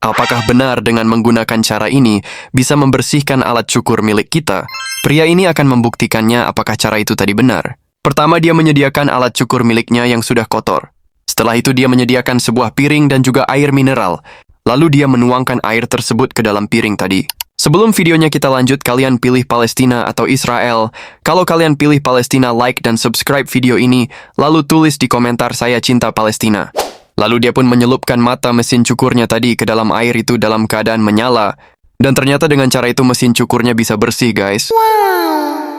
Apakah benar dengan menggunakan cara ini bisa membersihkan alat cukur milik kita? Pria ini akan membuktikannya apakah cara itu tadi benar. Pertama, dia menyediakan alat cukur miliknya yang sudah kotor. Setelah itu dia menyediakan sebuah piring dan juga air mineral. Lalu dia menuangkan air tersebut ke dalam piring tadi. Sebelum videonya kita lanjut, kalian pilih Palestina atau Israel? Kalau kalian pilih Palestina, like dan subscribe video ini, lalu tulis di komentar saya cinta Palestina. Lalu dia pun menyelupkan mata mesin cukurnya tadi ke dalam air itu dalam keadaan menyala. Dan ternyata dengan cara itu mesin cukurnya bisa bersih, guys. Wow.